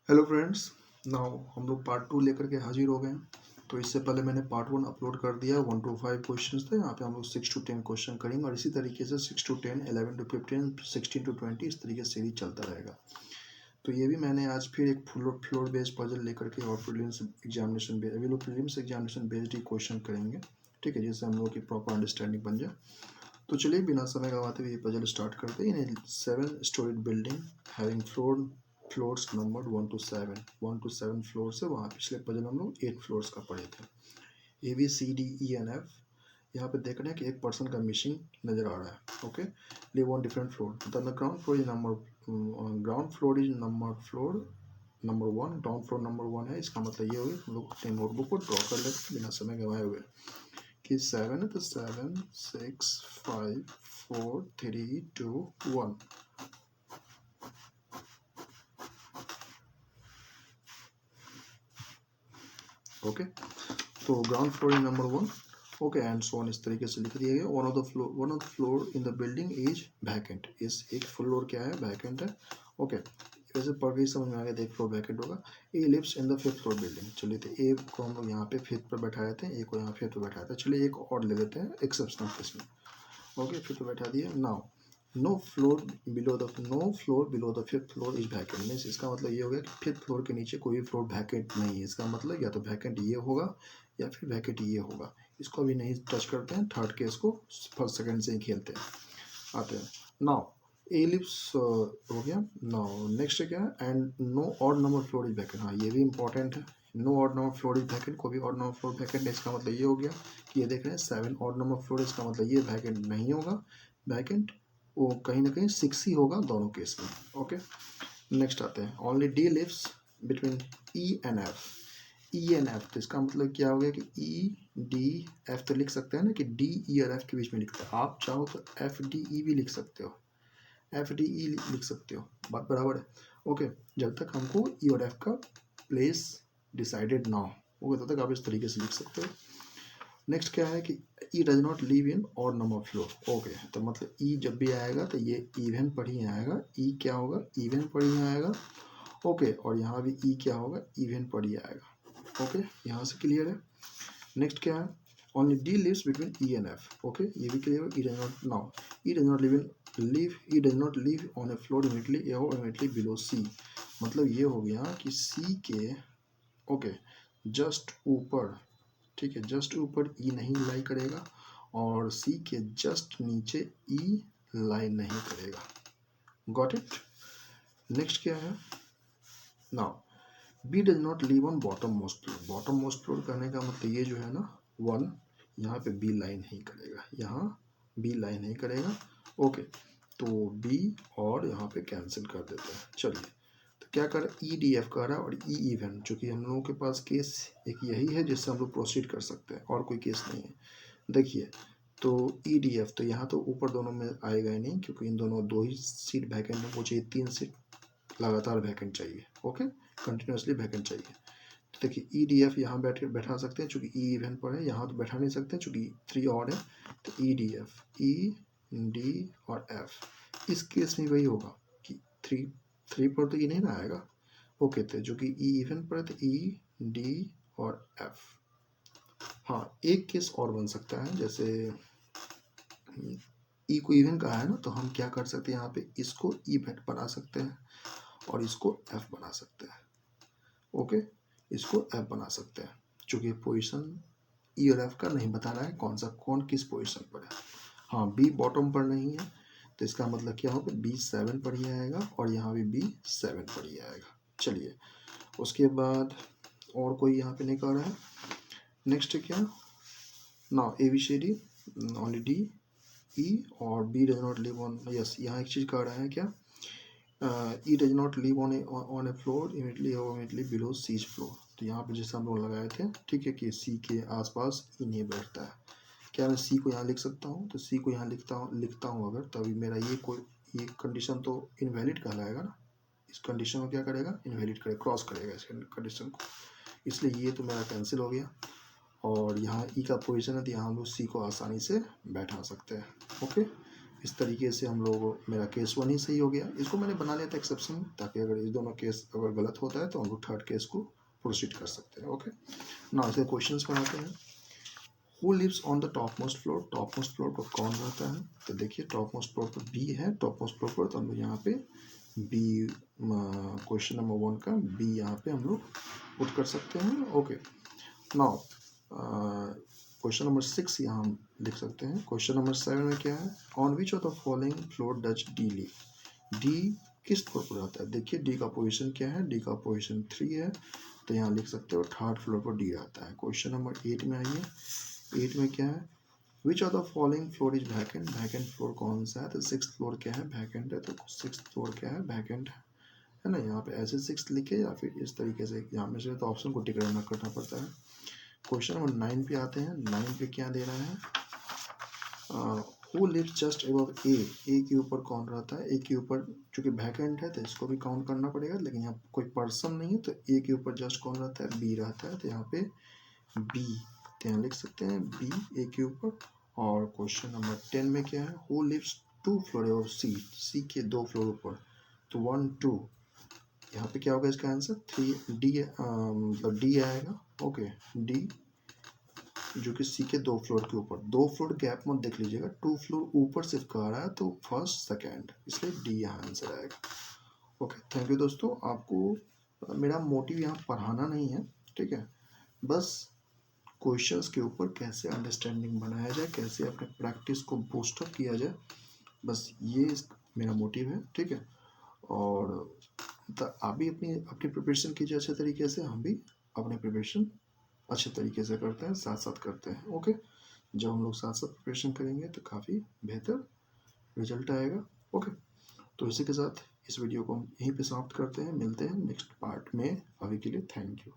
Hello friends, now हम लोग part 2 लेकर के हाजिर हो गए हैं। तो इससे पहले मैंने पार्ट 1 अपलोड कर दिया। 1 to 5 क्वेश्चंस थे। यहाँ पे हम लोग 6 to 10 क्वेश्चन करेंगे और इसी तरीके से 6 to 10, 11 to 15, 16 to 20 इस तरीके से सीरीज चलता रहेगा। तो ये भी मैंने आज फिर एक फ्लोर बेस्ड पजल लेकर के और प्रीलिम्स एग्जामिनेशन बेस्ड अभी लोग प्रीलिम्स एग्जामिनेशन बेस्ड ही क्वेश्चन करेंगे, ठीक है, जिससे हम लोग की प्रॉपर अंडरस्टैंडिंग बन जाए। तो चलिए बिना समय गंवाते हुए ये पजल स्टार्ट करते हैं। इन 7 storeyed building having floors number 1 to 7 floors है। वहाँ पिछले पजल हम लोग 8 फ्लोर्स का पढ़े थे। ABCDENF। यहाँ पे देख रहे हैं कि एक पर्सन का मिसिंग नजर आ रहा है। Okay, live on different floor. The ground floor is number 1, down floor number 1 है। इसका मतलब ये हुई हम लोग अपने नोटबुक को ड्रॉ कर लेते बिना समय गंवाए हुए कि 7 है तो 7 6 5 4 3 2 1। ओके, तो ground floor in number 1। Okay, and so on इस तरीके से लिख दिया गया। One of the floor in the building is vacant. इस एक फ्लोर क्या है, वैकेंट है। ओके, वैसे पढ़ के समझ में आ गया, एक फ्लोर वैकेंट होगा। A lives in the 5th floor building. चलिए, तो ए को हम लोग यहाँ पे 5th पर बैठाए थे, ए को यहाँ 5th पर बैठाया था। चलिए एक और ले लेते हैं एक्सेप्शनल केस में। ओके, 5th पर बैठा दिया। Now no floor below the 5th floor is vacant. Means इसका मतलब ये हो गया कि 5th फ्लोर के नीचे कोई फ्लोर वैकेंट नहीं है। इसका मतलब या तो वैकेंट ये होगा या फिर वैकेंट ये होगा। इसको अभी नहीं टच करते हैं, थर्ड केस को फर्स्ट सेकंड से ही खेलते हैं, आते हैं। नाउ एलिप्स हो गया। नाउ नेक्स्ट क्या है, and no odd number floor is vacant. हाँ, ये भी इंपॉर्टेंट है। No odd number floor is vacant, कोई भी ऑड नंबर फ्लोर वैकेंट है। इसका मतलब ये हो गया कि ये देख रहे हैं 7 ऑड नंबर फ्लोर, इसका मतलब ये वैकेंट नहीं होगा। वैकेंट वो कहीं ना कहीं 6 ही होगा दोनों केस में। ओके, नेक्स्ट आते हैं। Only D lives between E and F. E and F, तो इसका मतलब क्या हो गया कि ई डी एफ तो लिख सकते हैं ना, कि डी ई और एफ के बीच में लिखते हैं। आप चाहो तो एफ डी ई भी लिख सकते हो, एफ डी ई लिख सकते हो, बात बराबर है। ओके, जब तक हमको ई और एफ का प्लेस डिसाइडेड ना हो तब तक आप इस तरीके से लिख सकते हो। नेक्स्ट क्या है कि ई डज नॉट लिव इन और नंबर फ्लोर। ओके, तो मतलब ई जब भी आएगा तो ये इवन पर ही आएगा। ई क्या होगा, इवन पर ही आएगा। ओके, और यहाँ भी ई क्या होगा, इवन पर ही आएगा। ओके, यहाँ से क्लियर है। नेक्स्ट क्या है, only D lives between E and F. Okay, ये भी क्लियर है। E does not, now E does not E does not live on a floor immediately और इमीडिएटली बिलो सी। मतलब ये हो गया कि सी के ओके जस्ट ऊपर, ठीक है, जस्ट ऊपर ई नहीं लाई करेगा और सी के जस्ट नीचे ई लाई नहीं करेगा। Got it. नेक्स्ट क्या है, now B does not live on bottom most floor. Bottom most floor करने का मतलब ये जो है ना 1, यहाँ पे बी लाई नहीं करेगा, यहाँ बी लाई नहीं करेगा। ओके, तो बी और यहाँ पे कैंसिल कर देते हैं। चलिए, तो क्या कर ई डी एफ कर रहा है और ई इवन, चूँकि हम लोगों के पास केस एक यही है जिससे हम लोग प्रोसीड कर सकते हैं, और कोई केस नहीं है। देखिए, तो ई डी एफ तो यहाँ तो ऊपर दोनों में आएगा ही नहीं, क्योंकि इन दोनों 2 ही सीट वैकेंट है। मुझे 3 सीट लगातार वैकेंट चाहिए। ओके, कंटिन्यूसली वैकेंट चाहिए। तो देखिए, ई डी एफ यहाँ बैठा सकते हैं, चूँकि ई इवन पर है। यहाँ तो बैठा नहीं सकते चूँकि 3 ऑड है। तो E D F, E D और एफ, इस केस में वही होगा कि 3 पर तो ये नहीं ना आएगा। ओके, तो जो कि ई इवन पर है तो ई डी और एफ। हाँ, एक केस और बन सकता है, जैसे ई को इवन कहा है ना, तो हम क्या कर सकते हैं, यहाँ पे इसको ई बना सकते हैं और इसको एफ बना सकते हैं। ओके, इसको एफ बना सकते हैं, चूँकि पोजीशन ई और एफ का नहीं बता रहा है कौन किस पोजीशन पर है। हाँ, बी बॉटम पर नहीं है, तो इसका मतलब क्या होगा, बी 7 पर ही आएगा और यहाँ भी बी 7 पर ही आएगा। चलिए, उसके बाद और कोई यहाँ पे नहीं कर रहा है। नेक्स्ट क्या, now A B C D only D E और B does not live on, yes, यहाँ एक चीज़ कर रहा है क्या, E does not live on a floor immediately below C's floor. तो यहाँ पे जैसे हम लोग लगाए थे, ठीक है, कि सी के आसपास ई नहीं बैठता है। क्या मैं सी को यहाँ लिख सकता हूँ, तो सी को यहाँ लिखता हूँ अगर, तभी मेरा ये कंडीशन तो इनवैलिड कहलाएगा ना। इस कंडीशन को क्या करेगा, इनवैलिड करेगा, क्रॉस करेगा इस कंडीशन को। इसलिए ये तो मेरा कैंसिल हो गया। और यहाँ ई का पोजीशन है, तो यहाँ हम लोग सी को आसानी से बैठा सकते हैं। ओके, इस तरीके से हम लोग, मेरा केस 1 ही सही हो गया। इसको मैंने बना लिया था एक्सेप्शन, ताकि अगर इस दोनों केस अगर गलत होता है तो हम लोग थर्ड केस को प्रोसीड कर सकते हैं। ओके, ना इसके क्वेश्चंस बनाते हैं। Who lives on the top most floor, top most floor पर कौन रहता है? तो देखिए टॉप मोस्ट फ्लोर पर बी है, टॉप मोस्ट फ्लोर पर, तो हम लोग यहाँ पे बी, क्वेश्चन नंबर 1 का बी यहाँ पे हम लोग पुट कर सकते हैं। ओके, नाउ क्वेश्चन नंबर 6 यहाँ हम लिख सकते हैं। क्वेश्चन नंबर 7 में क्या है? On which of the following floor does D live, D किस फ्लोर पर रहता है? देखिए डी का पोजीशन क्या है, डी का पोजीशन 3 है, तो यहाँ लिख सकते हो थर्ड फ्लोर पर डी रहता है। क्वेश्चन नंबर 8 में आइए, 8 में क्या है? Which of the following floor is vacant, vacant floor कौन सा है? तो 6th फ्लोर क्या है? वैकेंट है, तो 6th फ्लोर क्या है? वैकेंट है ना। यहाँ पे ऐसे 6 लिखे या फिर इस तरीके से, यहाँ में से तो ऑप्शन को टिक करना पड़ता है। क्वेश्चन नंबर 9 पे आते हैं। 9 पे क्या दे रहा है? हु लिव्स जस्ट अबव ए, ए के ऊपर कौन रहता है? ए के ऊपर चूंकि वैकेंट है तो इसको भी काउंट करना पड़ेगा, लेकिन यहाँ कोई पर्सन नहीं है, तो ए के ऊपर जस्ट कौन रहता है? बी रहता है, तो यहाँ पे बी, तो यहाँ लिख सकते हैं बी ए के ऊपर। और क्वेश्चन नंबर 10 में क्या है? Who lives 2 floor above sea, सी के 2 फ्लोर ऊपर, तो 1 2, यहाँ पे क्या होगा इसका आंसर? 3 डी, मतलब डी आएगा। ओके, डी जो कि सी के 2 फ्लोर के ऊपर, 2 फ्लोर गैप मत देख लीजिएगा, 2 फ्लोर ऊपर सिर्फ कह रहा है, तो फर्स्ट सेकंड, इसलिए डी यहाँ आंसर आएगा। ओके, थैंक यू दोस्तों। आपको मेरा मोटिव यहाँ पढ़ाना नहीं है, ठीक है, बस क्वेश्चंस के ऊपर कैसे अंडरस्टैंडिंग बनाया जाए, कैसे अपने प्रैक्टिस को बूस्टअप किया जाए, बस ये मेरा मोटिव है, ठीक है। और आप भी अपनी अपनी प्रिपरेशन कीजिए अच्छे तरीके से, हम भी अपने प्रिपरेशन अच्छे तरीके से करते हैं, साथ साथ करते हैं। ओके, जब हम लोग साथ साथ प्रिपरेशन करेंगे तो काफ़ी बेहतर रिजल्ट आएगा। ओके, तो इसी के साथ इस वीडियो को हम यहीं पे समाप्त करते हैं, मिलते हैं नेक्स्ट पार्ट में। अभी के लिए थैंक यू।